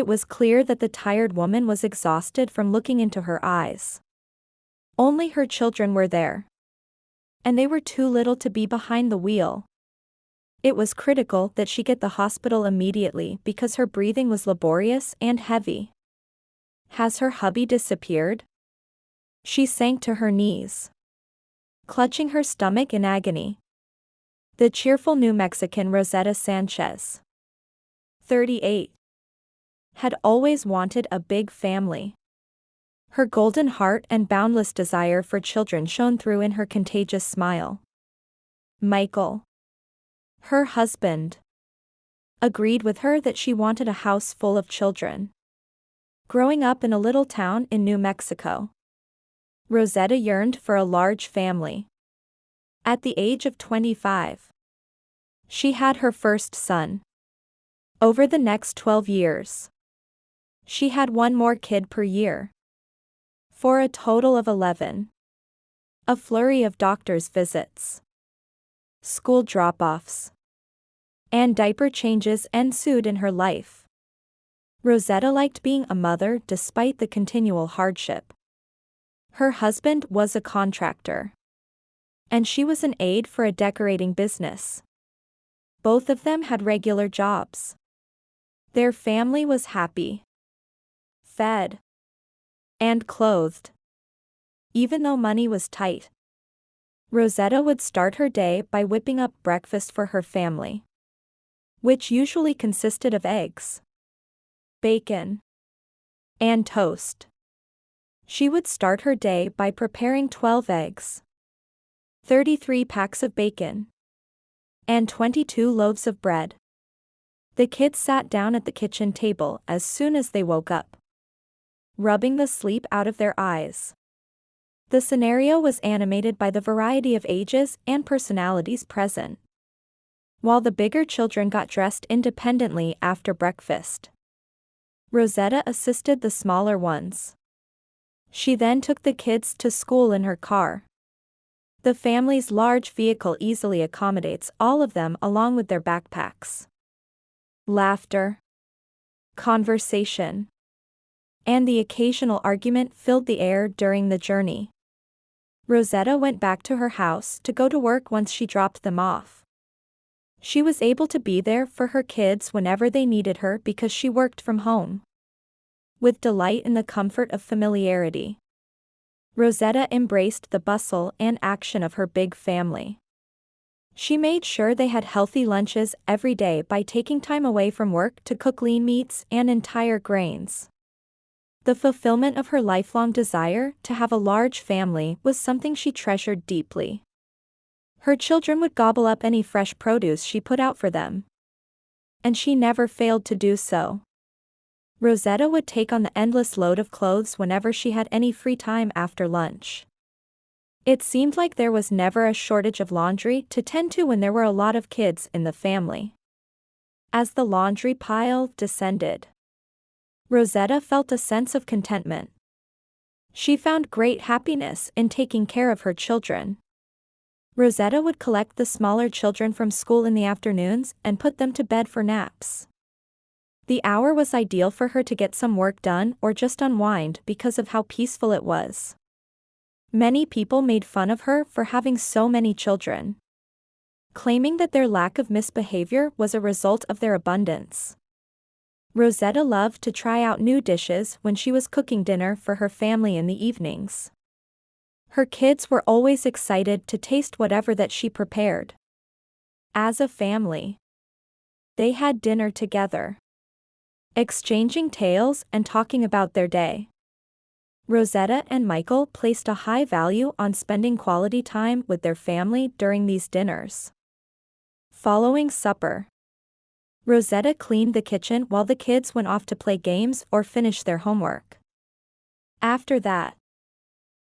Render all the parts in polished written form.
It was clear that the tired woman was exhausted from looking into her eyes. Only her children were there. And they were too little to be behind the wheel. It was critical that she get the hospital immediately because her breathing was laborious and heavy. Has her hubby disappeared? She sank to her knees, clutching her stomach in agony. The cheerful New Mexican Rosetta Sanchez, 38, had always wanted a big family. Her golden heart and boundless desire for children shone through in her contagious smile. Michael, her husband, agreed with her that she wanted a house full of children. Growing up in a little town in New Mexico, Rosetta yearned for a large family. At the age of 25, she had her first son. Over the next 12 years, she had one more kid per year, for a total of 11. A flurry of doctor's visits, school drop-offs, and diaper changes ensued in her life. Rosetta liked being a mother despite the continual hardship. Her husband was a contractor, and she was an aide for a decorating business. Both of them had regular jobs. Their family was happy, fed, and clothed. Even though money was tight, Rosetta would start her day by whipping up breakfast for her family, which usually consisted of eggs, bacon, and toast. She would start her day by preparing 12 eggs, 33 packs of bacon, and 22 loaves of bread. The kids sat down at the kitchen table as soon as they woke up, rubbing the sleep out of their eyes. The scenario was animated by the variety of ages and personalities present. While the bigger children got dressed independently after breakfast, Rosetta assisted the smaller ones. She then took the kids to school in her car. The family's large vehicle easily accommodates all of them along with their backpacks. Laughter, conversation, and the occasional argument filled the air during the journey. Rosetta went back to her house to go to work once she dropped them off. She was able to be there for her kids whenever they needed her because she worked from home. With delight in the comfort of familiarity, Rosetta embraced the bustle and action of her big family. She made sure they had healthy lunches every day by taking time away from work to cook lean meats and entire grains. The fulfillment of her lifelong desire to have a large family was something she treasured deeply. Her children would gobble up any fresh produce she put out for them, and she never failed to do so. Rosetta would take on the endless load of clothes whenever she had any free time after lunch. It seemed like there was never a shortage of laundry to tend to when there were a lot of kids in the family. As the laundry pile descended, Rosetta felt a sense of contentment. She found great happiness in taking care of her children. Rosetta would collect the smaller children from school in the afternoons and put them to bed for naps. The hour was ideal for her to get some work done or just unwind because of how peaceful it was. Many people made fun of her for having so many children, claiming that their lack of misbehavior was a result of their abundance. Rosetta loved to try out new dishes when she was cooking dinner for her family in the evenings. Her kids were always excited to taste whatever that she prepared. As a family, they had dinner together, exchanging tales and talking about their day. Rosetta and Michael placed a high value on spending quality time with their family during these dinners. Following supper, Rosetta cleaned the kitchen while the kids went off to play games or finish their homework. After that,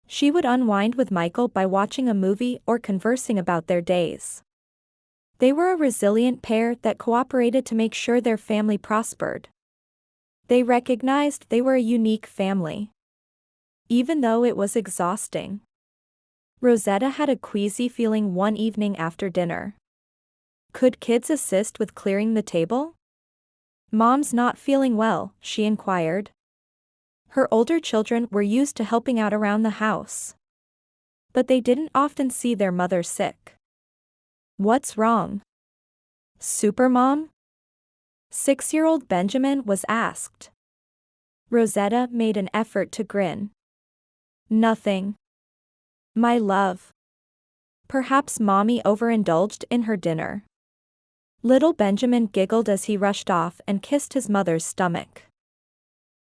she would unwind with Michael by watching a movie or conversing about their days. They were a resilient pair that cooperated to make sure their family prospered. They recognized they were a unique family, even though it was exhausting. Rosetta had a queasy feeling one evening after dinner. Could kids assist with clearing the table? Mom's not feeling well, she inquired. Her older children were used to helping out around the house, but they didn't often see their mother sick. What's wrong? Supermom? 6-year-old Benjamin was asked. Rosetta made an effort to grin. Nothing. My love. Perhaps Mommy overindulged in her dinner. Little Benjamin giggled as he rushed off and kissed his mother's stomach.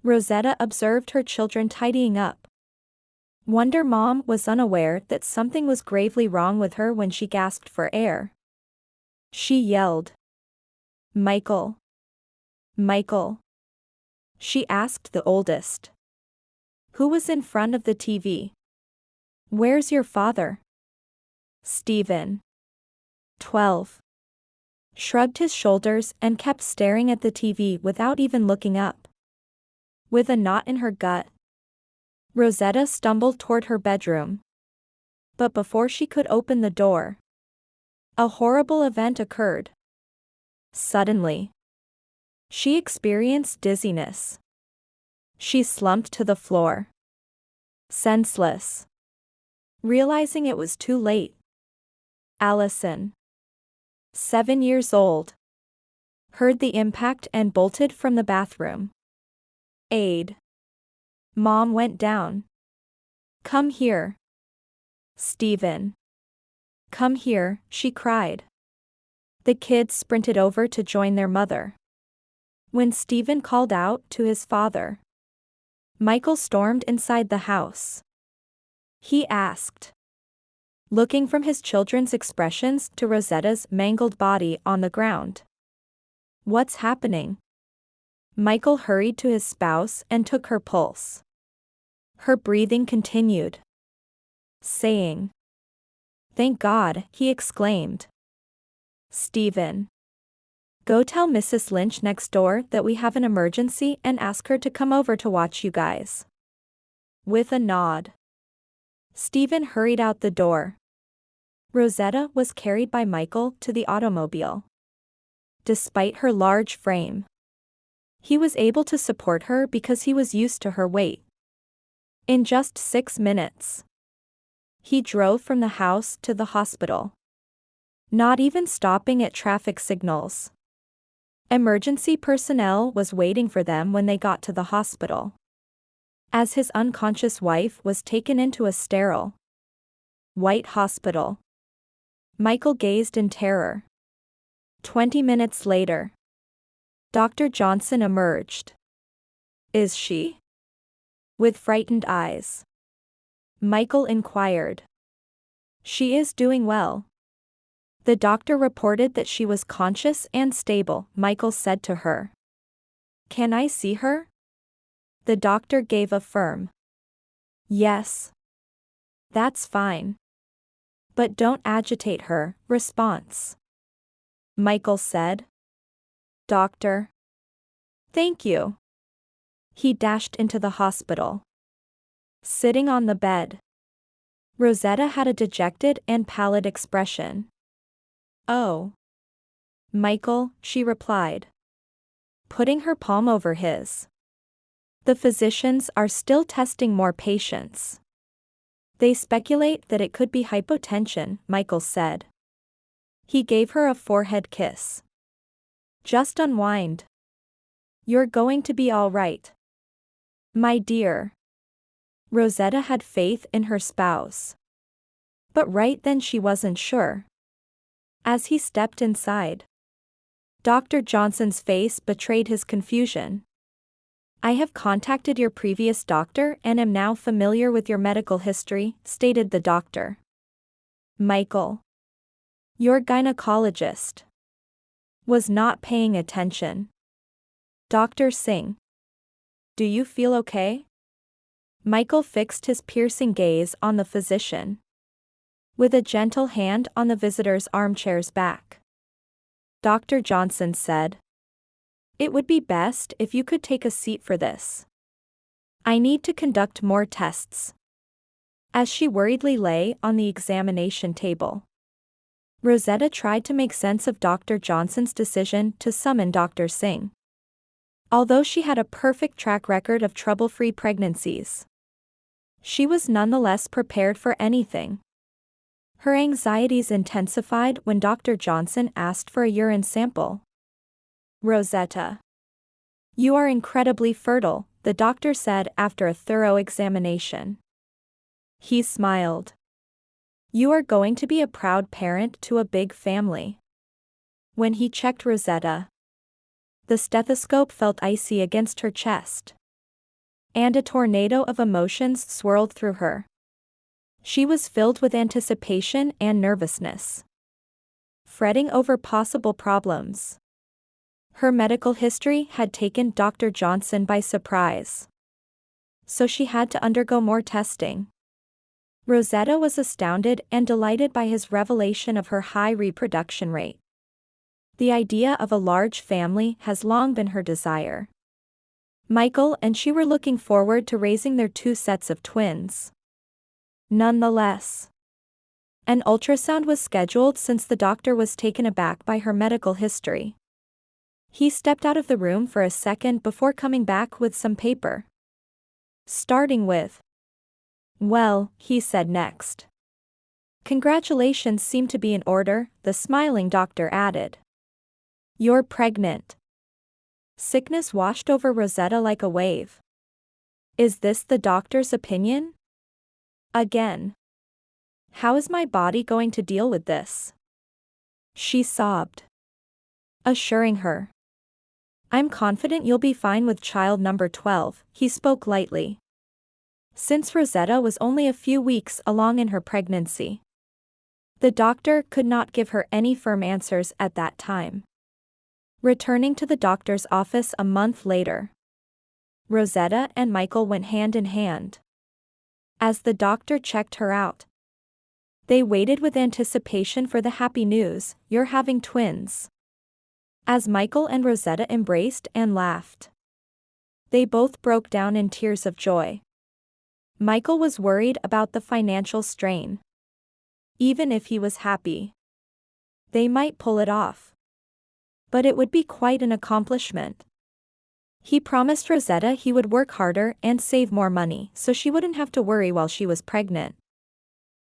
Rosetta observed her children tidying up. Wonder Mom was unaware that something was gravely wrong with her when she gasped for air. She yelled. Michael. Michael. She asked the oldest. Who was in front of the TV? Where's your father? Stephen. 12. Shrugged his shoulders and kept staring at the TV without even looking up. With a knot in her gut, Rosetta stumbled toward her bedroom. But before she could open the door, a horrible event occurred. Suddenly, she experienced dizziness. She slumped to the floor, senseless. Realizing it was too late, Allison, 7 years old, heard the impact and bolted from the bathroom. Aid. Mom went down. Come here. Stephen. Come here, she cried. The kids sprinted over to join their mother. When Stephen called out to his father, Michael stormed inside the house. He asked, looking from his children's expressions to Rosetta's mangled body on the ground. What's happening? Michael hurried to his spouse and took her pulse. Her breathing continued. Saying, "Thank God," he exclaimed. Stephen. Go tell Mrs. Lynch next door that we have an emergency and ask her to come over to watch you guys. With a nod, Stephen hurried out the door. Rosetta was carried by Michael to the automobile. Despite her large frame, he was able to support her because he was used to her weight. In just 6 minutes, he drove from the house to the hospital, not even stopping at traffic signals. Emergency personnel was waiting for them when they got to the hospital. As his unconscious wife was taken into a sterile, white hospital, Michael gazed in terror. 20 minutes later, Dr. Johnson emerged. Is she? With frightened eyes, Michael inquired. She is doing well. The doctor reported that she was conscious and stable, Michael said to her. Can I see her? The doctor gave a firm yes. That's fine. But don't agitate her, response. Michael said. Doctor. Thank you. He dashed into the hospital. Sitting on the bed, Rosetta had a dejected and pallid expression. Oh. Michael, she replied, putting her palm over his. The physicians are still testing more patients. They speculate that it could be hypotension, Michael said. He gave her a forehead kiss. Just unwind. You're going to be all right. My dear. Rosetta had faith in her spouse. But right then she wasn't sure. As he stepped inside, Dr. Johnson's face betrayed his confusion. I have contacted your previous doctor and am now familiar with your medical history, stated the doctor. Michael, your gynecologist, was not paying attention. Dr. Singh, do you feel okay? Michael fixed his piercing gaze on the physician, with a gentle hand on the visitor's armchair's back. Dr. Johnson said, it would be best if you could take a seat for this. I need to conduct more tests. As she worriedly lay on the examination table, Rosetta tried to make sense of Dr. Johnson's decision to summon Dr. Singh. Although she had a perfect track record of trouble-free pregnancies, she was nonetheless prepared for anything. Her anxieties intensified when Dr. Johnson asked for a urine sample. "Rosetta, you are incredibly fertile," the doctor said after a thorough examination. He smiled. "You are going to be a proud parent to a big family." When he checked Rosetta, the stethoscope felt icy against her chest, and a tornado of emotions swirled through her. She was filled with anticipation and nervousness, fretting over possible problems. Her medical history had taken Dr. Johnson by surprise, so she had to undergo more testing. Rosetta was astounded and delighted by his revelation of her high reproduction rate. The idea of a large family has long been her desire. Michael and she were looking forward to raising their 2 sets of twins. Nonetheless, an ultrasound was scheduled since the doctor was taken aback by her medical history. He stepped out of the room for a second before coming back with some paper. Starting with, "Well," he said next. "Congratulations seem to be in order," the smiling doctor added. "You're pregnant." Sickness washed over Rosetta like a wave. Is this the doctor's opinion? Again. How is my body going to deal with this? She sobbed, assuring her. "I'm confident you'll be fine with child number 12, he spoke lightly. Since Rosetta was only a few weeks along in her pregnancy, the doctor could not give her any firm answers at that time. Returning to the doctor's office a month later, Rosetta and Michael went hand in hand. As the doctor checked her out, they waited with anticipation for the happy news, "You're having twins." As Michael and Rosetta embraced and laughed, they both broke down in tears of joy. Michael was worried about the financial strain. Even if he was happy, they might pull it off, but it would be quite an accomplishment. He promised Rosetta he would work harder and save more money so she wouldn't have to worry while she was pregnant.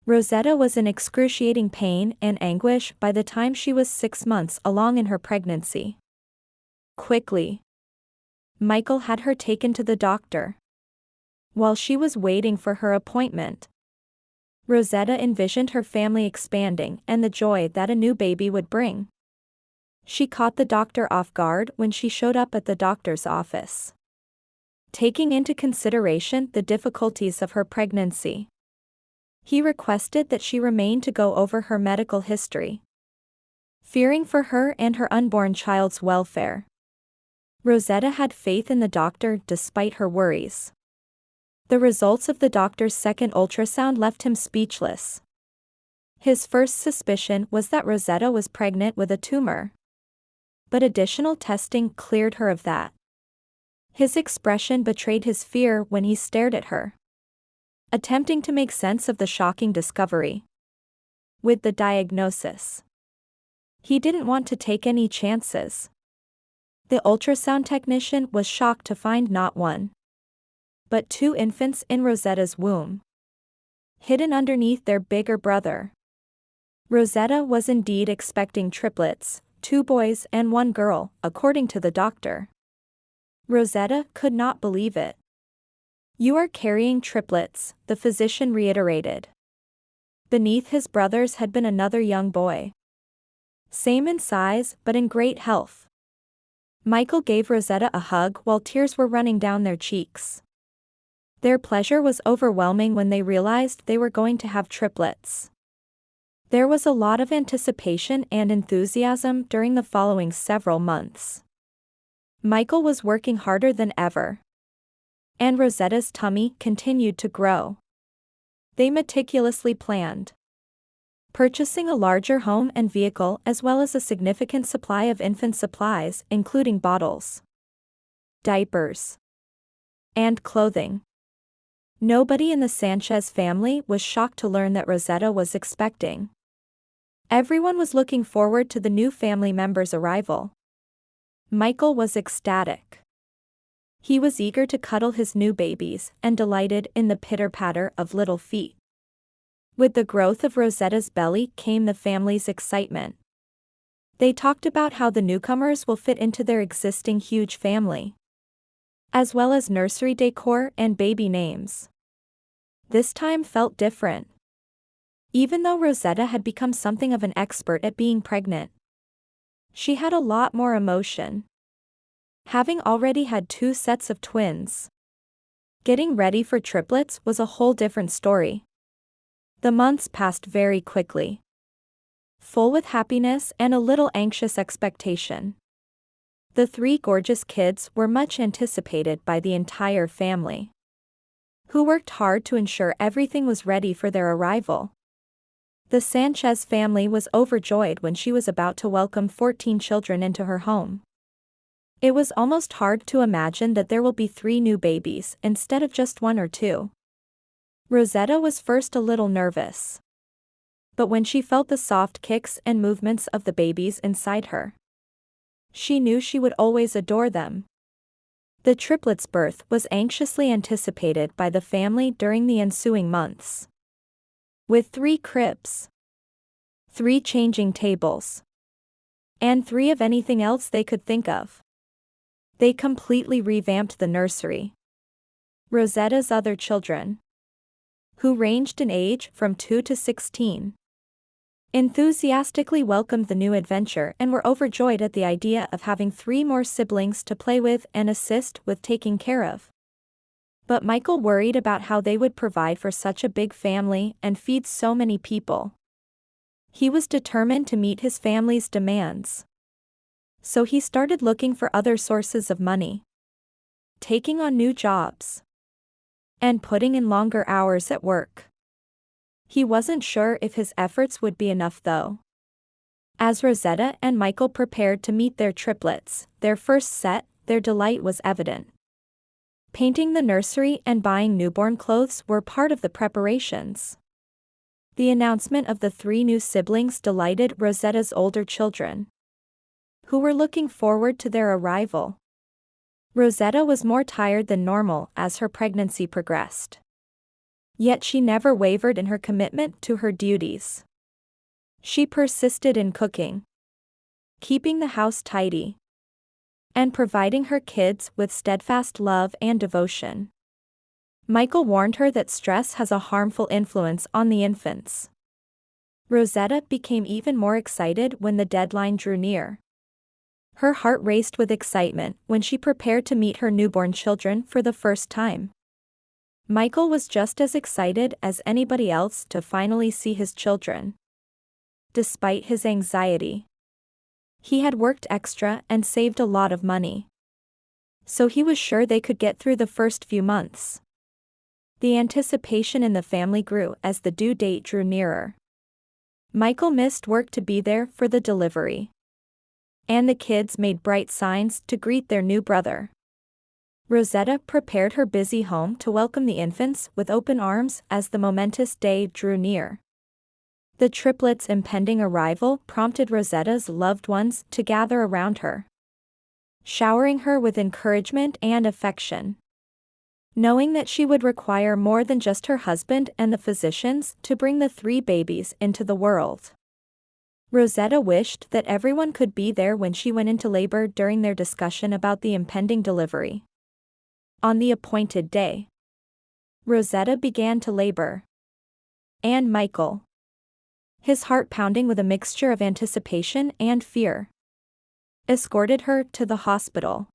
Rosetta was in excruciating pain and anguish by the time she was 6 months along in her pregnancy. Quickly, Michael had her taken to the doctor. While she was waiting for her appointment, Rosetta envisioned her family expanding and the joy that a new baby would bring. She caught the doctor off guard when she showed up at the doctor's office. Taking into consideration the difficulties of her pregnancy, he requested that she remain to go over her medical history. Fearing for her and her unborn child's welfare, Rosetta had faith in the doctor despite her worries. The results of the doctor's second ultrasound left him speechless. His first suspicion was that Rosetta was pregnant with a tumor, but additional testing cleared her of that. His expression betrayed his fear when he stared at her, attempting to make sense of the shocking discovery. With the diagnosis, he didn't want to take any chances. The ultrasound technician was shocked to find not 1, but 2 infants in Rosetta's womb, hidden underneath their bigger brother. Rosetta was indeed expecting triplets, 2 boys and 1 girl, according to the doctor. Rosetta could not believe it. "You are carrying triplets," the physician reiterated. Beneath his brothers had been another young boy, same in size but in great health. Michael gave Rosetta a hug while tears were running down their cheeks. Their pleasure was overwhelming when they realized they were going to have triplets. There was a lot of anticipation and enthusiasm during the following several months. Michael was working harder than ever, and Rosetta's tummy continued to grow. They meticulously planned, purchasing a larger home and vehicle as well as a significant supply of infant supplies, including bottles, diapers, and clothing. Nobody in the Sanchez family was shocked to learn that Rosetta was expecting. Everyone was looking forward to the new family member's arrival. Michael was ecstatic. He was eager to cuddle his new babies and delighted in the pitter-patter of little feet. With the growth of Rosetta's belly came the family's excitement. They talked about how the newcomers will fit into their existing huge family, as well as nursery decor and baby names. This time felt different. Even though Rosetta had become something of an expert at being pregnant, she had a lot more emotion. Having already had 2 sets of twins, getting ready for triplets was a whole different story. The months passed very quickly, full with happiness and a little anxious expectation. The 3 gorgeous kids were much anticipated by the entire family, who worked hard to ensure everything was ready for their arrival. The Sanchez family was overjoyed when she was about to welcome 14 children into her home. It was almost hard to imagine that there will be 3 new babies instead of just 1 or 2. Rosetta was first a little nervous, but when she felt the soft kicks and movements of the babies inside her, she knew she would always adore them. The triplets' birth was anxiously anticipated by the family during the ensuing months. With 3 cribs, 3 changing tables, and 3 of anything else they could think of, they completely revamped the nursery. Rosetta's other children, who ranged in age from 2 to 16, enthusiastically welcomed the new adventure and were overjoyed at the idea of having 3 more siblings to play with and assist with taking care of. But Michael worried about how they would provide for such a big family and feed so many people. He was determined to meet his family's demands, so he started looking for other sources of money, taking on new jobs, and putting in longer hours at work. He wasn't sure if his efforts would be enough though. As Rosetta and Michael prepared to meet their triplets, their first set, their delight was evident. Painting the nursery and buying newborn clothes were part of the preparations. The announcement of the 3 new siblings delighted Rosetta's older children, who were looking forward to their arrival. Rosetta was more tired than normal as her pregnancy progressed. Yet she never wavered in her commitment to her duties. She persisted in cooking, keeping the house tidy, and providing her kids with steadfast love and devotion. Michael warned her that stress has a harmful influence on the infants. Rosetta became even more excited when the deadline drew near. Her heart raced with excitement when she prepared to meet her newborn children for the first time. Michael was just as excited as anybody else to finally see his children. Despite his anxiety, he had worked extra and saved a lot of money, so he was sure they could get through the first few months. The anticipation in the family grew as the due date drew nearer. Michael missed work to be there for the delivery, and the kids made bright signs to greet their new brother. Rosetta prepared her busy home to welcome the infants with open arms as the momentous day drew near. The triplets' impending arrival prompted Rosetta's loved ones to gather around her, showering her with encouragement and affection. Knowing that she would require more than just her husband and the physicians to bring the 3 babies into the world, Rosetta wished that everyone could be there when she went into labor during their discussion about the impending delivery. On the appointed day, Rosetta began to labor, and Michael, his heart pounding with a mixture of anticipation and fear, escorted her to the hospital.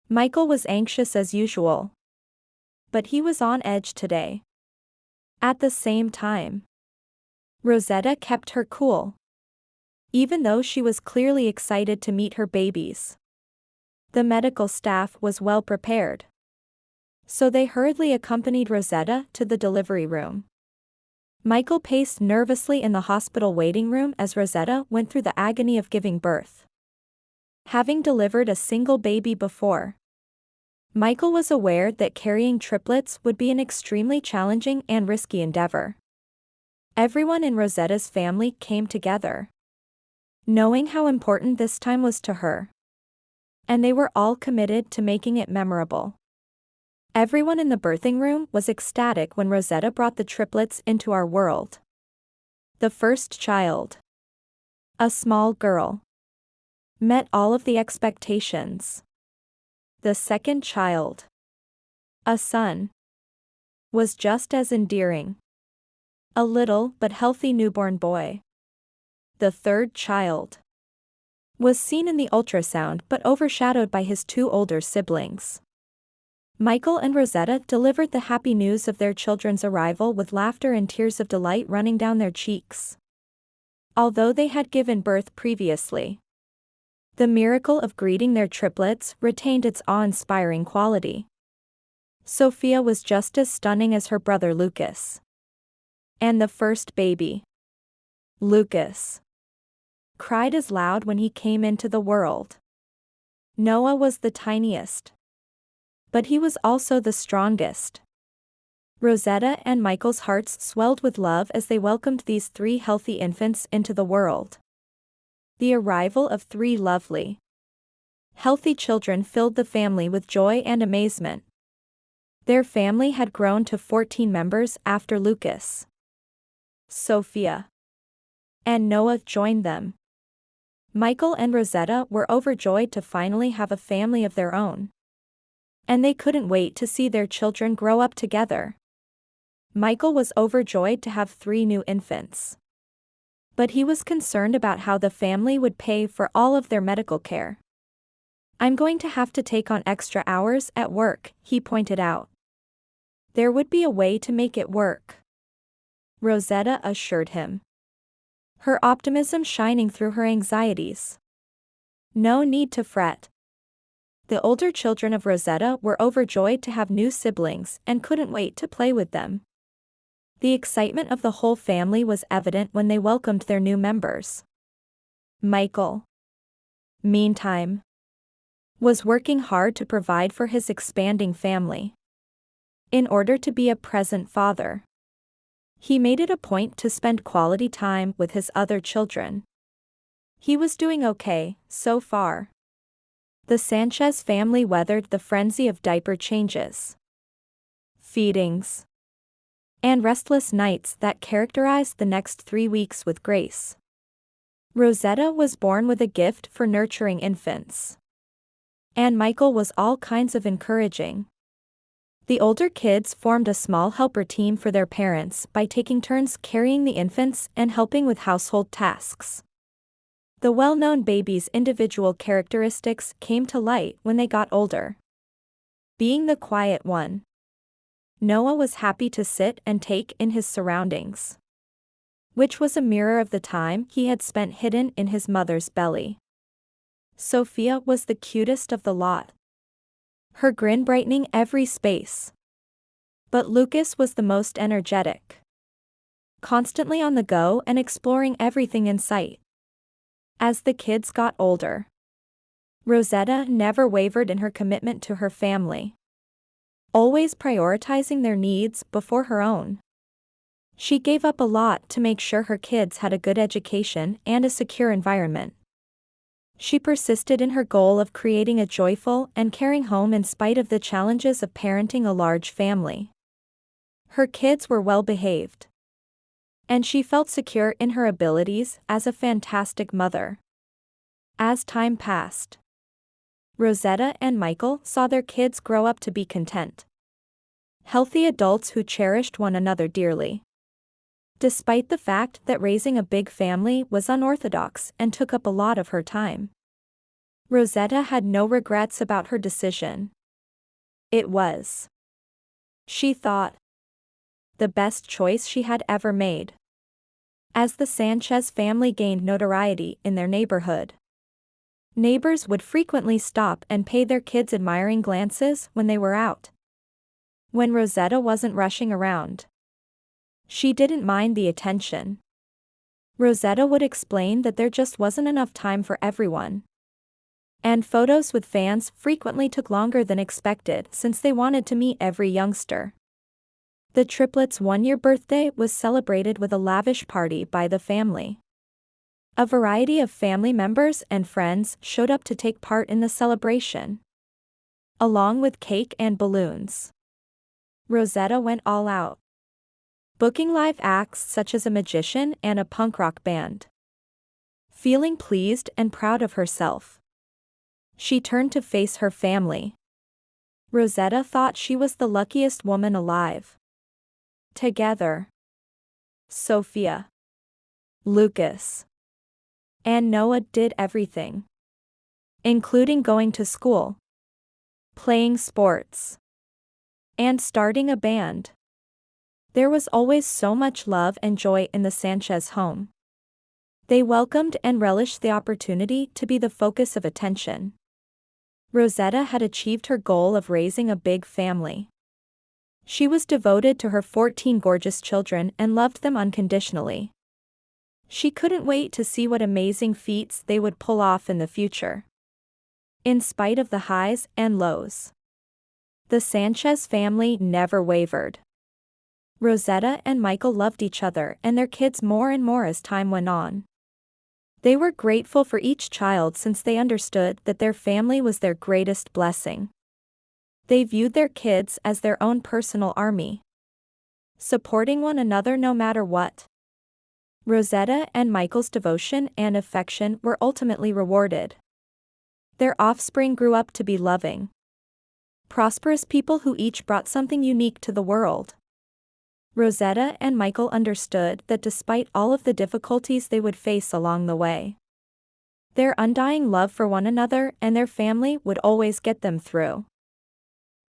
Michael was anxious as usual, but he was on edge today. At the same time, Rosetta kept her cool, even though she was clearly excited to meet her babies. The medical staff was well prepared, so they hurriedly accompanied Rosetta to the delivery room. Michael paced nervously in the hospital waiting room as Rosetta went through the agony of giving birth. Having delivered a single baby before, Michael was aware that carrying triplets would be an extremely challenging and risky endeavor. Everyone in Rosetta's family came together, knowing how important this time was to her. and they were all committed to making it memorable. Everyone in the birthing room was ecstatic when Rosetta brought the triplets into our world. The first child, a small girl, met all of the expectations. The second child, a son, was just as endearing. A little but healthy newborn boy. The third child was seen in the ultrasound but overshadowed by his two older siblings. Michael and Rosetta delivered the happy news of their children's arrival with laughter and tears of delight running down their cheeks. Although they had given birth previously, the miracle of greeting their triplets retained its awe-inspiring quality. Sophia was just as stunning as her brother Lucas. And the first baby, Lucas, cried as loud when he came into the world. Noah was the tiniest, but he was also the strongest. Rosetta and Michael's hearts swelled with love as they welcomed these three healthy infants into the world. The arrival of three lovely, healthy children filled the family with joy and amazement. Their family had grown to 14 members after Lucas, Sophia, and Noah joined them. Michael and Rosetta were overjoyed to finally have a family of their own. And they couldn't wait to see their children grow up together. Michael was overjoyed to have 3 new infants. But he was concerned about how the family would pay for all of their medical care. "I'm going to have to take on extra hours at work," he pointed out. "There would be a way to make it work," Rosetta assured him, her optimism shining through her anxieties. No need to fret. The older children of Rosetta were overjoyed to have new siblings and couldn't wait to play with them. The excitement of the whole family was evident when they welcomed their new members. Michael, meantime, was working hard to provide for his expanding family. In order to be a present father, he made it a point to spend quality time with his other children. He was doing okay, so far. The Sanchez family weathered the frenzy of diaper changes, feedings, and restless nights that characterized the next 3 weeks with grace. Rosetta was born with a gift for nurturing infants. And Michael was all kinds of encouraging. The older kids formed a small helper team for their parents by taking turns carrying the infants and helping with household tasks. The well-known baby's individual characteristics came to light when they got older. Being the quiet one, Noah was happy to sit and take in his surroundings, which was a mirror of the time he had spent hidden in his mother's belly. Sophia was the cutest of the lot, her grin brightening every space. But Lucas was the most energetic, constantly on the go and exploring everything in sight. As the kids got older, Rosetta never wavered in her commitment to her family, always prioritizing their needs before her own. She gave up a lot to make sure her kids had a good education and a secure environment. She persisted in her goal of creating a joyful and caring home in spite of the challenges of parenting a large family. Her kids were well behaved, and she felt secure in her abilities as a fantastic mother. As time passed, Rosetta and Michael saw their kids grow up to be content, healthy adults who cherished one another dearly. Despite the fact that raising a big family was unorthodox and took up a lot of her time, Rosetta had no regrets about her decision. It was, she thought, the best choice she had ever made. As the Sanchez family gained notoriety in their neighborhood, neighbors would frequently stop and pay their kids admiring glances when they were out. When Rosetta wasn't rushing around, she didn't mind the attention. Rosetta would explain that there just wasn't enough time for everyone. And photos with fans frequently took longer than expected since they wanted to meet every youngster. The triplets' 1-year birthday was celebrated with a lavish party by the family. A variety of family members and friends showed up to take part in the celebration, along with cake and balloons. Rosetta went all out, booking live acts such as a magician and a punk rock band. Feeling pleased and proud of herself, she turned to face her family. Rosetta thought she was the luckiest woman alive. Together, Sophia, Lucas, and Noah did everything, including going to school, playing sports, and starting a band. There was always so much love and joy in the Sanchez home. They welcomed and relished the opportunity to be the focus of attention. Rosetta had achieved her goal of raising a big family. She was devoted to her 14 gorgeous children and loved them unconditionally. She couldn't wait to see what amazing feats they would pull off in the future. In spite of the highs and lows, the Sanchez family never wavered. Rosetta and Michael loved each other and their kids more and more as time went on. They were grateful for each child since they understood that their family was their greatest blessing. They viewed their kids as their own personal army, supporting one another no matter what. Rosetta and Michael's devotion and affection were ultimately rewarded. Their offspring grew up to be loving, prosperous people who each brought something unique to the world. Rosetta and Michael understood that despite all of the difficulties they would face along the way, their undying love for one another and their family would always get them through.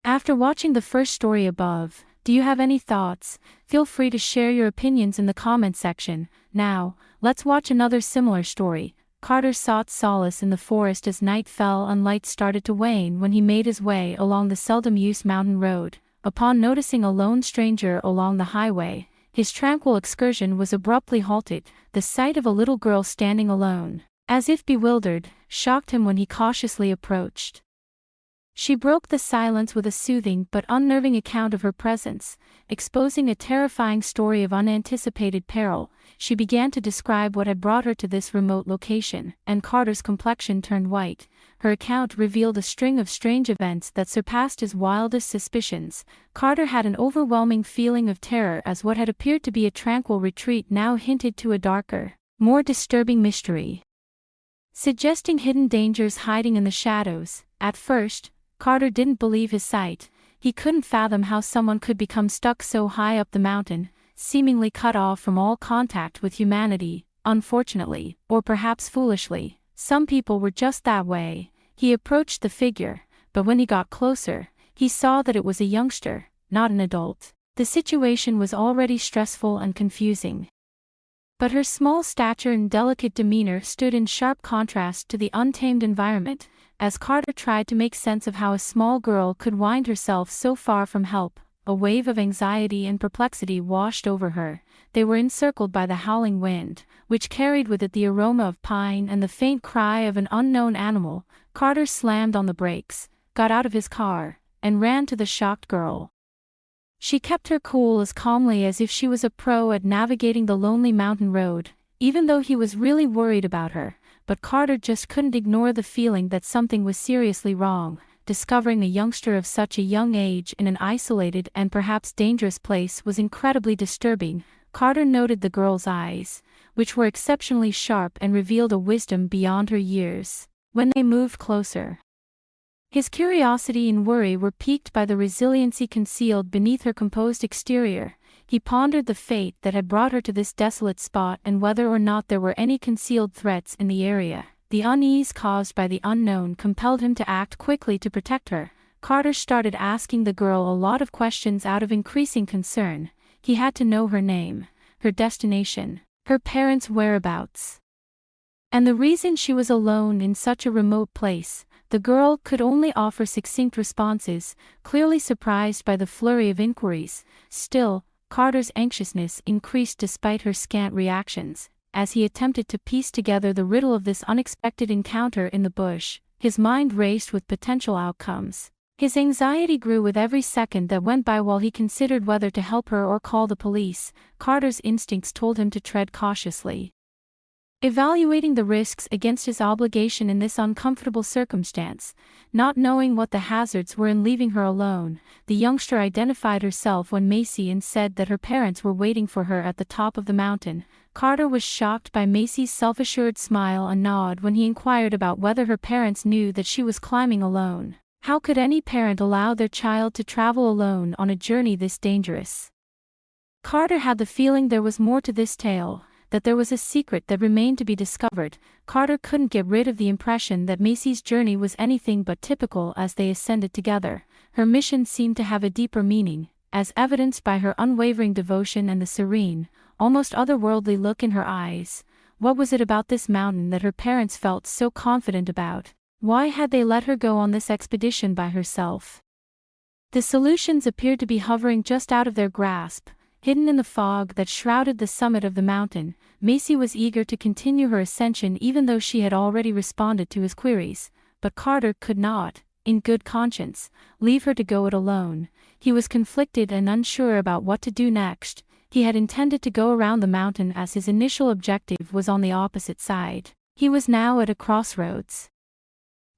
After watching the first story above, do you have any thoughts? Feel free to share your opinions in the comment section. Now, let's watch another similar story. Carter sought solace in the forest as night fell and light started to wane when he made his way along the seldom-used mountain road. Upon noticing a lone stranger along the highway, his tranquil excursion was abruptly halted. The sight of a little girl standing alone, as if bewildered, shocked him when he cautiously approached. She broke the silence with a soothing but unnerving account of her presence, exposing a terrifying story of unanticipated peril. She began to describe what had brought her to this remote location, and Carter's complexion turned white. Her account revealed a string of strange events that surpassed his wildest suspicions. Carter had an overwhelming feeling of terror as what had appeared to be a tranquil retreat now hinted to a darker, more disturbing mystery, suggesting hidden dangers hiding in the shadows. At first, Carter didn't believe his sight. He couldn't fathom how someone could become stuck so high up the mountain, seemingly cut off from all contact with humanity. Unfortunately, or perhaps foolishly, some people were just that way. He approached the figure, but when he got closer, he saw that it was a youngster, not an adult. The situation was already stressful and confusing, but her small stature and delicate demeanor stood in sharp contrast to the untamed environment. As Carter tried to make sense of how a small girl could wind herself so far from help, a wave of anxiety and perplexity washed over her. They were encircled by the howling wind, which carried with it the aroma of pine and the faint cry of an unknown animal. Carter slammed on the brakes, got out of his car, and ran to the shocked girl. She kept her cool as calmly as if she was a pro at navigating the lonely mountain road, even though he was really worried about her. But Carter just couldn't ignore the feeling that something was seriously wrong. Discovering a youngster of such a young age in an isolated and perhaps dangerous place was incredibly disturbing. Carter noted the girl's eyes, which were exceptionally sharp and revealed a wisdom beyond her years. When they moved closer, his curiosity and worry were piqued by the resiliency concealed beneath her composed exterior. He pondered the fate that had brought her to this desolate spot and whether or not there were any concealed threats in the area. The unease caused by the unknown compelled him to act quickly to protect her. Carter started asking the girl a lot of questions out of increasing concern. He had to know her name, her destination, her parents' whereabouts, and the reason she was alone in such a remote place. The girl could only offer succinct responses, clearly surprised by the flurry of inquiries. Still, Carter's anxiousness increased despite her scant reactions. As he attempted to piece together the riddle of this unexpected encounter in the bush, his mind raced with potential outcomes. His anxiety grew with every second that went by while he considered whether to help her or call the police. Carter's instincts told him to tread cautiously. Evaluating the risks against his obligation in this uncomfortable circumstance, not knowing what the hazards were in leaving her alone, the youngster identified herself when Macy and said that her parents were waiting for her at the top of the mountain. Carter was shocked by Macy's self-assured smile and nod when he inquired about whether her parents knew that she was climbing alone. How could any parent allow their child to travel alone on a journey this dangerous? Carter had the feeling there was more to this tale, that there was a secret that remained to be discovered. Carter couldn't get rid of the impression that Macy's journey was anything but typical as they ascended together. Her mission seemed to have a deeper meaning, as evidenced by her unwavering devotion and the serene, almost otherworldly look in her eyes. What was it about this mountain that her parents felt so confident about? Why had they let her go on this expedition by herself? The solutions appeared to be hovering just out of their grasp. Hidden in the fog that shrouded the summit of the mountain, Macy was eager to continue her ascension even though she had already responded to his queries, but Carter could not, in good conscience, leave her to go it alone. He was conflicted and unsure about what to do next. He had intended to go around the mountain as his initial objective was on the opposite side. He was now at a crossroads.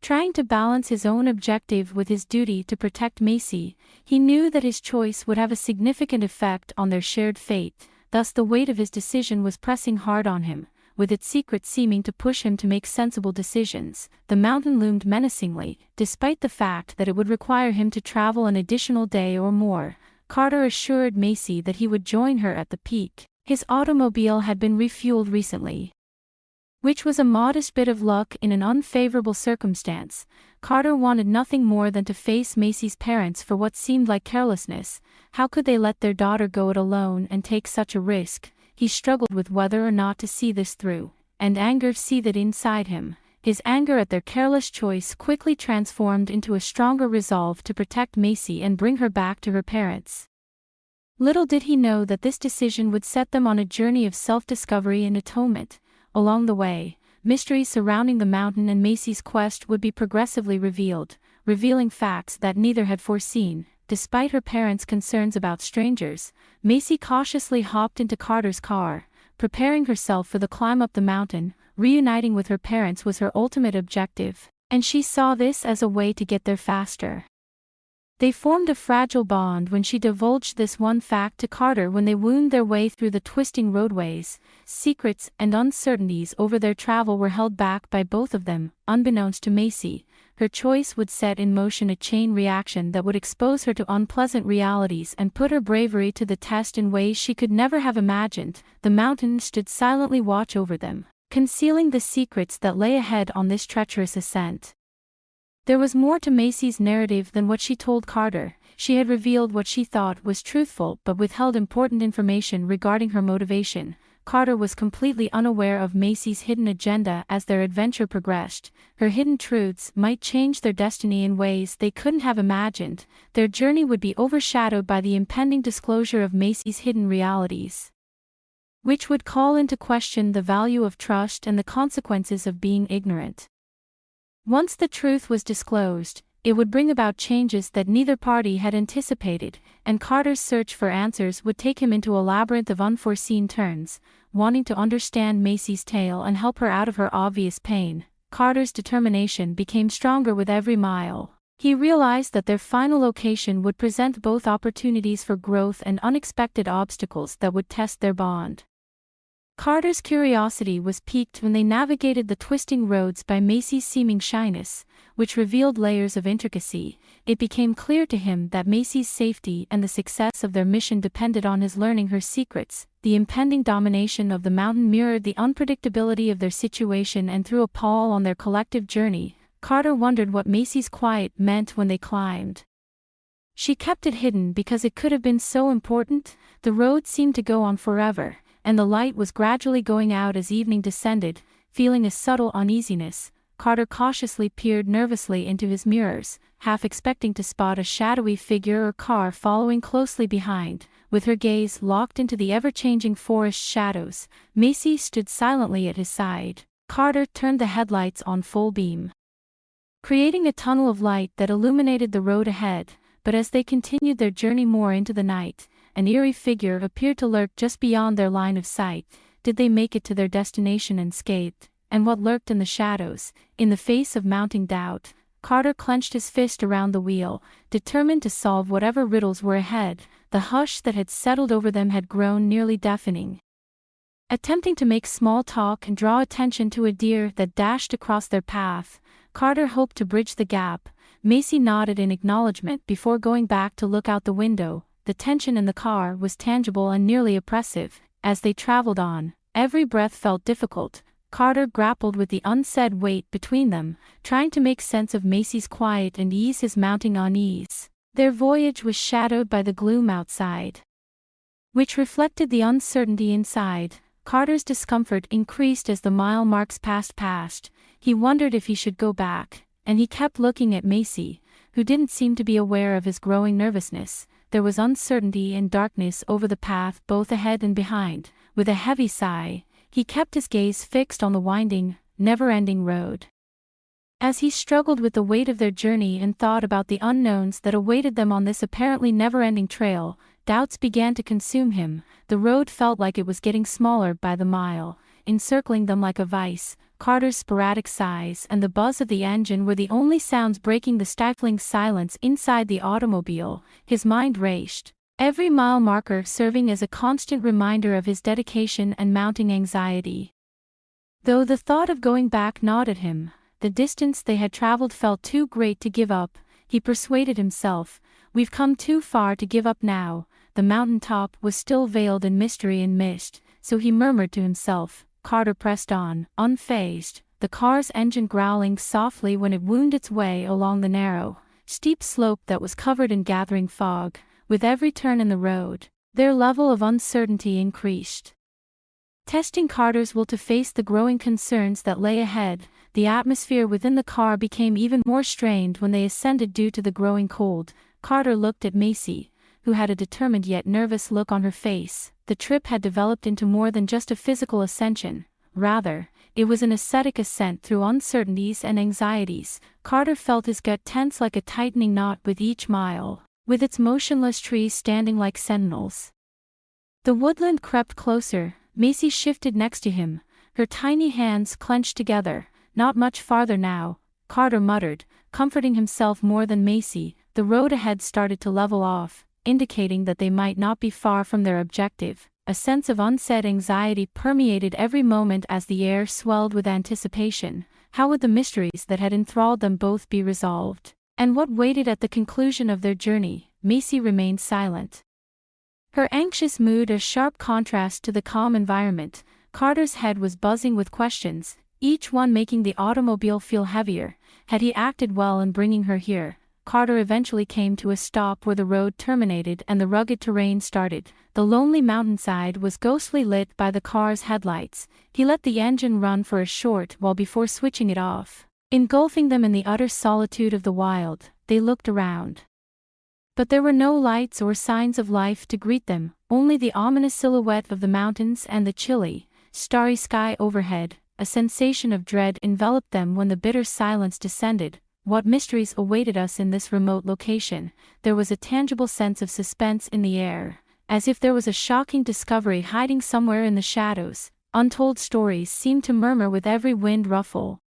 Trying to balance his own objective with his duty to protect Macy, he knew that his choice would have a significant effect on their shared fate, thus the weight of his decision was pressing hard on him, with its secret seeming to push him to make sensible decisions. The mountain loomed menacingly, despite the fact that it would require him to travel an additional day or more. Carter assured Macy that he would join her at the peak. His automobile had been refueled recently, which was a modest bit of luck in an unfavorable circumstance. Carter wanted nothing more than to face Macy's parents for what seemed like carelessness. How could they let their daughter go it alone and take such a risk? He struggled with whether or not to see this through, and anger seethed inside him. His anger at their careless choice quickly transformed into a stronger resolve to protect Macy and bring her back to her parents. Little did he know that this decision would set them on a journey of self-discovery and atonement. Along the way, mysteries surrounding the mountain and Macy's quest would be progressively revealed, revealing facts that neither had foreseen. Despite her parents' concerns about strangers, Macy cautiously hopped into Carter's car, preparing herself for the climb up the mountain. Reuniting with her parents was her ultimate objective, and she saw this as a way to get there faster. They formed a fragile bond when she divulged this one fact to Carter when they wound their way through the twisting roadways. Secrets and uncertainties over their travel were held back by both of them, unbeknownst to Macy. Her choice would set in motion a chain reaction that would expose her to unpleasant realities and put her bravery to the test in ways she could never have imagined. The mountain stood silently watch over them, concealing the secrets that lay ahead on this treacherous ascent. There was more to Macy's narrative than what she told Carter. She had revealed what she thought was truthful but withheld important information regarding her motivation. Carter was completely unaware of Macy's hidden agenda as their adventure progressed. Her hidden truths might change their destiny in ways they couldn't have imagined. Their journey would be overshadowed by the impending disclosure of Macy's hidden realities, which would call into question the value of trust and the consequences of being ignorant. Once the truth was disclosed, it would bring about changes that neither party had anticipated, and Carter's search for answers would take him into a labyrinth of unforeseen turns. Wanting to understand Macy's tale and help her out of her obvious pain, Carter's determination became stronger with every mile. He realized that their final location would present both opportunities for growth and unexpected obstacles that would test their bond. Carter's curiosity was piqued when they navigated the twisting roads by Macy's seeming shyness, which revealed layers of intricacy. It became clear to him that Macy's safety and the success of their mission depended on his learning her secrets. The impending domination of the mountain mirrored the unpredictability of their situation and threw a pall on their collective journey. Carter wondered what Macy's quiet meant when they climbed. She kept it hidden because it could have been so important. The road seemed to go on forever, and the light was gradually going out as evening descended. Feeling a subtle uneasiness, Carter cautiously peered nervously into his mirrors, half expecting to spot a shadowy figure or car following closely behind. With her gaze locked into the ever-changing forest shadows, Macy stood silently at his side. Carter turned the headlights on full beam, creating a tunnel of light that illuminated the road ahead. But as they continued their journey more into the night, an eerie figure appeared to lurk just beyond their line of sight. did they make it to their destination unscathed? And what lurked in the shadows? In the face of mounting doubt, Carter clenched his fist around the wheel, determined to solve whatever riddles were ahead. The hush that had settled over them had grown nearly deafening. Attempting to make small talk and draw attention to a deer that dashed across their path, Carter hoped to bridge the gap. Macy nodded in acknowledgement before going back to look out the window. The tension in the car was tangible and nearly oppressive. As they traveled on, every breath felt difficult. Carter grappled with the unsaid weight between them, trying to make sense of Macy's quiet and ease his mounting unease. Their voyage was shadowed by the gloom outside, which reflected the uncertainty inside. Carter's discomfort increased as the mile marks passed past. He wondered if he should go back, and he kept looking at Macy, who didn't seem to be aware of his growing nervousness. There was uncertainty and darkness over the path both ahead and behind. With a heavy sigh, he kept his gaze fixed on the winding, never-ending road. As he struggled with the weight of their journey and thought about the unknowns that awaited them on this apparently never-ending trail, doubts began to consume him. The road felt like it was getting smaller by the mile, encircling them like a vice. Carter's sporadic sighs and the buzz of the engine were the only sounds breaking the stifling silence inside the automobile. His mind raced, every mile marker serving as a constant reminder of his dedication and mounting anxiety. Though the thought of going back gnawed at him, the distance they had traveled felt too great to give up. He persuaded himself, "We've come too far to give up now." The mountain top was still veiled in mystery and mist, so he murmured to himself. Carter pressed on, unfazed, the car's engine growling softly when it wound its way along the narrow, steep slope that was covered in gathering fog. With every turn in the road, their level of uncertainty increased, testing Carter's will to face the growing concerns that lay ahead. The atmosphere within the car became even more strained when they ascended due to the growing cold. Carter looked at Macy, who had a determined yet nervous look on her face. The trip had developed into more than just a physical ascension. Rather, it was an ascetic ascent through uncertainties and anxieties. Carter felt his gut tense like a tightening knot with each mile, with its motionless trees standing like sentinels. The woodland crept closer. Macy shifted next to him, her tiny hands clenched together. "Not much farther now," Carter muttered, comforting himself more than Macy. The road ahead started to level off, indicating that they might not be far from their objective. A sense of unsaid anxiety permeated every moment as the air swelled with anticipation. How would the mysteries that had enthralled them both be resolved? And what waited at the conclusion of their journey? Macy remained silent, her anxious mood a sharp contrast to the calm environment. Carter's head was buzzing with questions, each one making the automobile feel heavier. Had he acted well in bringing her here? Carter eventually came to a stop where the road terminated and the rugged terrain started. The lonely mountainside was ghostly lit by the car's headlights. He let the engine run for a short while before switching it off. Engulfing them in the utter solitude of the wild, they looked around. But there were no lights or signs of life to greet them, only the ominous silhouette of the mountains and the chilly, starry sky overhead. A sensation of dread enveloped them when the bitter silence descended. What mysteries awaited us in this remote location? There was a tangible sense of suspense in the air, as if there was a shocking discovery hiding somewhere in the shadows. Untold stories seemed to murmur with every wind ruffle.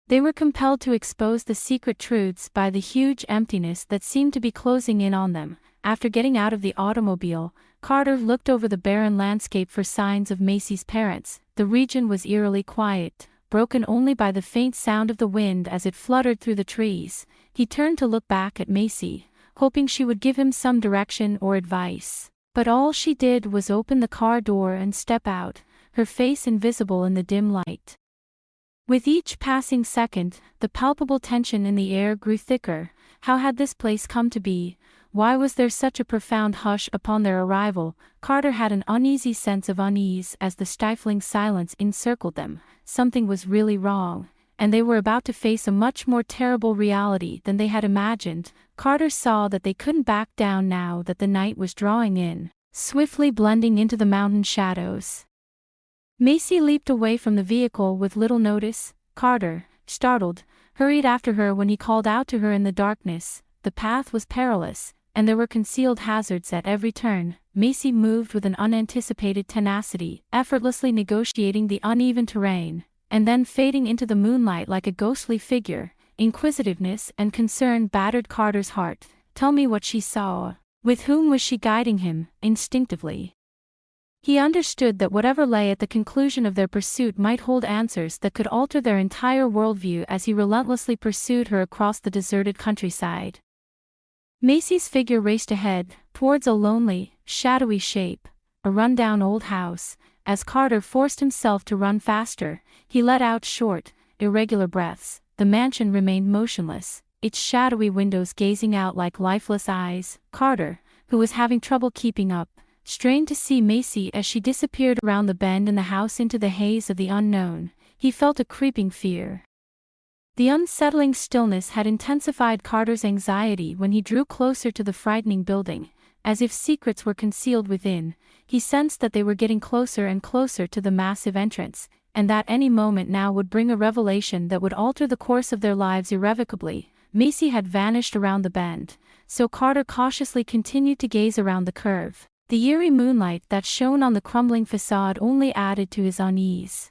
They were compelled to expose the secret truths by the huge emptiness that seemed to be closing in on them. After getting out of the automobile, Carter looked over the barren landscape for signs of Macy's parents. The region was eerily quiet, broken only by the faint sound of the wind as it fluttered through the trees. He turned to look back at Macy, hoping she would give him some direction or advice. But all she did was open the car door and step out, her face invisible in the dim light. With each passing second, the palpable tension in the air grew thicker. How had this place come to be? Why was there such a profound hush upon their arrival? Carter had an uneasy sense of unease as the stifling silence encircled them. Something was really wrong, and they were about to face a much more terrible reality than they had imagined. Carter saw that they couldn't back down now that the night was drawing in, swiftly blending into the mountain shadows. Macy leaped away from the vehicle with little notice. Carter, startled, hurried after her when he called out to her in the darkness. The path was perilous, and there were concealed hazards at every turn. Macy moved with an unanticipated tenacity, effortlessly negotiating the uneven terrain, and then fading into the moonlight like a ghostly figure. Inquisitiveness and concern battered Carter's heart. Tell me what she saw. With whom was she guiding him? Instinctively, he understood that whatever lay at the conclusion of their pursuit might hold answers that could alter their entire worldview as he relentlessly pursued her across the deserted countryside. Macy's figure raced ahead, towards a lonely, shadowy shape, a rundown old house. As Carter forced himself to run faster, he let out short, irregular breaths. The mansion remained motionless, its shadowy windows gazing out like lifeless eyes. Carter, who was having trouble keeping up, strained to see Macy as she disappeared around the bend in the house into the haze of the unknown. He felt a creeping fear. The unsettling stillness had intensified Carter's anxiety when he drew closer to the frightening building. As if secrets were concealed within, he sensed that they were getting closer and closer to the massive entrance, and that any moment now would bring a revelation that would alter the course of their lives irrevocably. Macy had vanished around the bend, so Carter cautiously continued to gaze around the curve. The eerie moonlight that shone on the crumbling facade only added to his unease.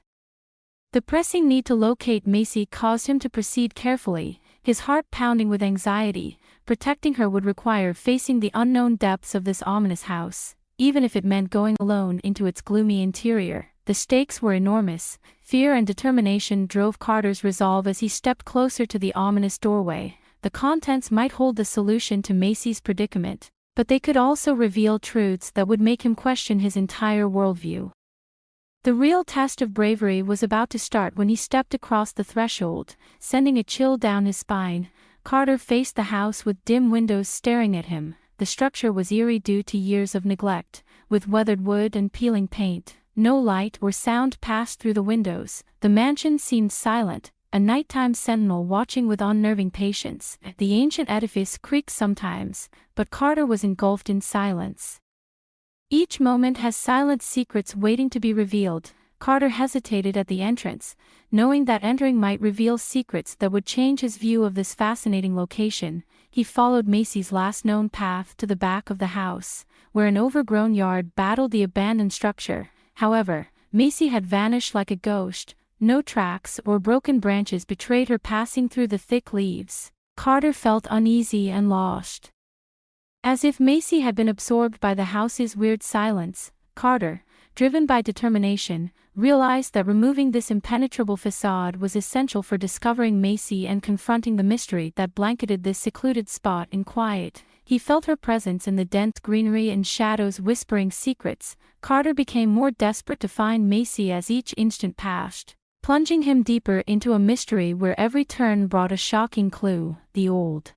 The pressing need to locate Macy caused him to proceed carefully, his heart pounding with anxiety. Protecting her would require facing the unknown depths of this ominous house, even if it meant going alone into its gloomy interior. The stakes were enormous. Fear and determination drove Carter's resolve as he stepped closer to the ominous doorway. The contents might hold the solution to Macy's predicament, but they could also reveal truths that would make him question his entire worldview. The real test of bravery was about to start when he stepped across the threshold, sending a chill down his spine. Carter faced the house with dim windows staring at him. The structure was eerie due to years of neglect, with weathered wood and peeling paint. No light or sound passed through the windows. The mansion seemed silent, a nighttime sentinel watching with unnerving patience. The ancient edifice creaked sometimes, but Carter was engulfed in silence. Each moment has silent secrets waiting to be revealed. Carter hesitated at the entrance, knowing that entering might reveal secrets that would change his view of this fascinating location. He followed Macy's last known path to the back of the house, where an overgrown yard battled the abandoned structure. However, Macy had vanished like a ghost. No tracks or broken branches betrayed her passing through the thick leaves. Carter felt uneasy and lost. As if Macy had been absorbed by the house's weird silence, Carter, driven by determination, realized that removing this impenetrable facade was essential for discovering Macy and confronting the mystery that blanketed this secluded spot in quiet. He felt her presence in the dense greenery and shadows whispering secrets. Carter became more desperate to find Macy as each instant passed, plunging him deeper into a mystery where every turn brought a shocking clue. The old,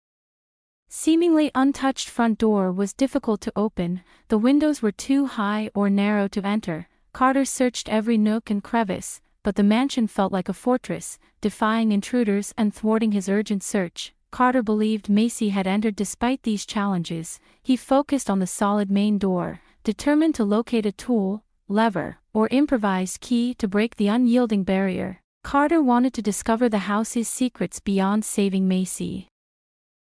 seemingly untouched front door was difficult to open. The windows were too high or narrow to enter. Carter searched every nook and crevice, but the mansion felt like a fortress, defying intruders and thwarting his urgent search. Carter believed Macy had entered despite these challenges. He focused on the solid main door, determined to locate a tool, lever, or improvised key to break the unyielding barrier. Carter wanted to discover the house's secrets beyond saving Macy.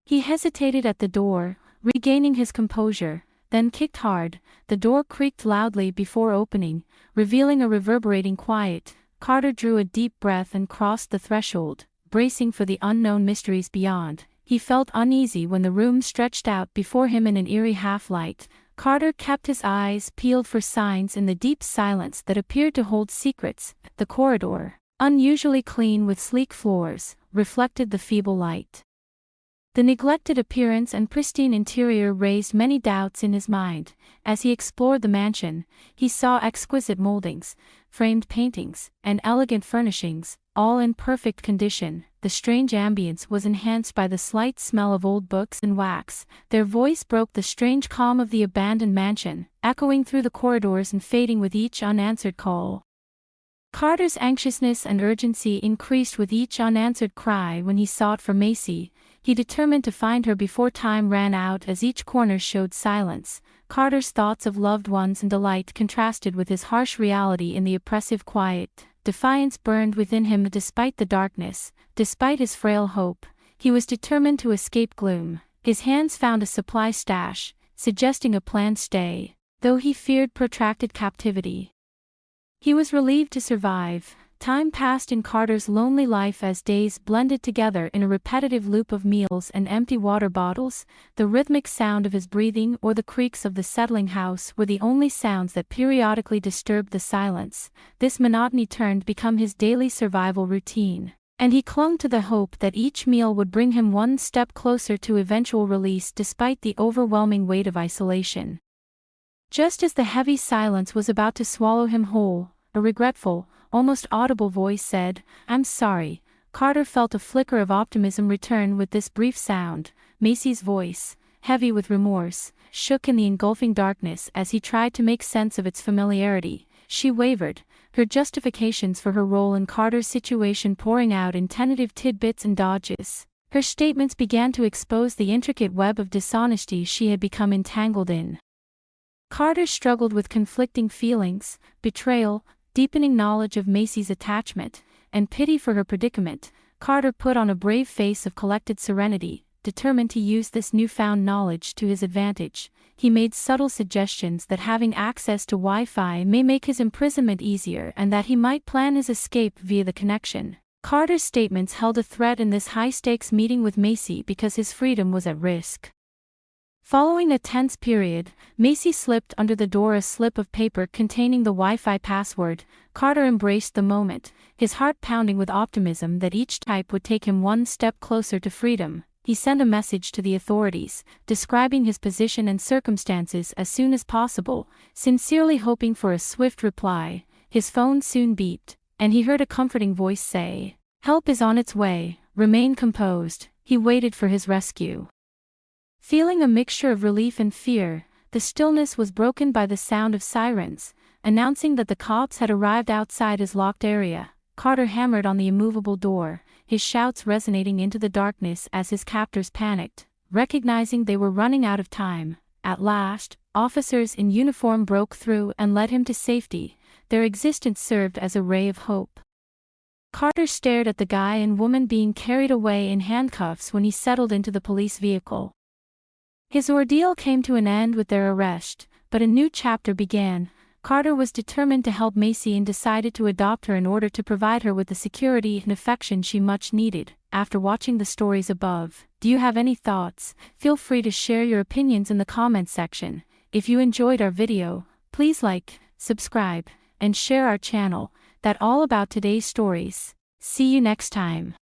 He hesitated at the door, regaining his composure, then kicked hard. The door creaked loudly before opening, revealing a reverberating quiet. Carter drew a deep breath and crossed the threshold, bracing for the unknown mysteries beyond. He felt uneasy when the room stretched out before him in an eerie half-light. Carter kept his eyes peeled for signs in the deep silence that appeared to hold secrets. The corridor, unusually clean with sleek floors, reflected the feeble light. The neglected appearance and pristine interior raised many doubts in his mind. As he explored the mansion, he saw exquisite moldings, framed paintings, and elegant furnishings, all in perfect condition. The strange ambience was enhanced by the slight smell of old books and wax. Their voice broke the strange calm of the abandoned mansion, echoing through the corridors and fading with each unanswered call. Carter's anxiousness and urgency increased with each unanswered cry when he sought for Macy. He determined to find her before time ran out. As each corner showed silence, Carter's thoughts of loved ones and delight contrasted with his harsh reality in the oppressive quiet. Defiance burned within him despite the darkness. Despite his frail hope, he was determined to escape gloom. His hands found a supply stash, suggesting a planned stay, though he feared protracted captivity. He was relieved to survive. Time passed in Carter's lonely life as days blended together in a repetitive loop of meals and empty water bottles. The rhythmic sound of his breathing or the creaks of the settling house were the only sounds that periodically disturbed the silence. This monotony turned to become his daily survival routine, and he clung to the hope that each meal would bring him one step closer to eventual release despite the overwhelming weight of isolation. Just as the heavy silence was about to swallow him whole, a regretful, almost audible voice said, "I'm sorry." Carter felt a flicker of optimism return with this brief sound. Macy's voice, heavy with remorse, shook in the engulfing darkness as he tried to make sense of its familiarity. She wavered, her justifications for her role in Carter's situation pouring out in tentative tidbits and dodges. Her statements began to expose the intricate web of dishonesty she had become entangled in. Carter struggled with conflicting feelings: betrayal, deepening knowledge of Macy's attachment, and pity for her predicament. Carter put on a brave face of collected serenity, determined to use this newfound knowledge to his advantage. He made subtle suggestions that having access to Wi-Fi may make his imprisonment easier and that he might plan his escape via the connection. Carter's statements held a threat in this high-stakes meeting with Macy because his freedom was at risk. Following a tense period, Macy slipped under the door a slip of paper containing the Wi-Fi password. Carter embraced the moment, his heart pounding with optimism that each type would take him one step closer to freedom. He sent a message to the authorities, describing his position and circumstances as soon as possible, sincerely hoping for a swift reply. His phone soon beeped, and he heard a comforting voice say, "Help is on its way, remain composed." He waited for his rescue. Feeling a mixture of relief and fear, the stillness was broken by the sound of sirens, announcing that the cops had arrived outside his locked area. Carter hammered on the immovable door, his shouts resonating into the darkness as his captors panicked, recognizing they were running out of time. At last, officers in uniform broke through and led him to safety. Their existence served as a ray of hope. Carter stared at the guy and woman being carried away in handcuffs when he settled into the police vehicle. His ordeal came to an end with their arrest, but a new chapter began. Carter was determined to help Macy and decided to adopt her in order to provide her with the security and affection she much needed. After watching the stories above, do you have any thoughts? Feel free to share your opinions in the comments section. If you enjoyed our video, please like, subscribe, and share our channel. That's all about today's stories. See you next time.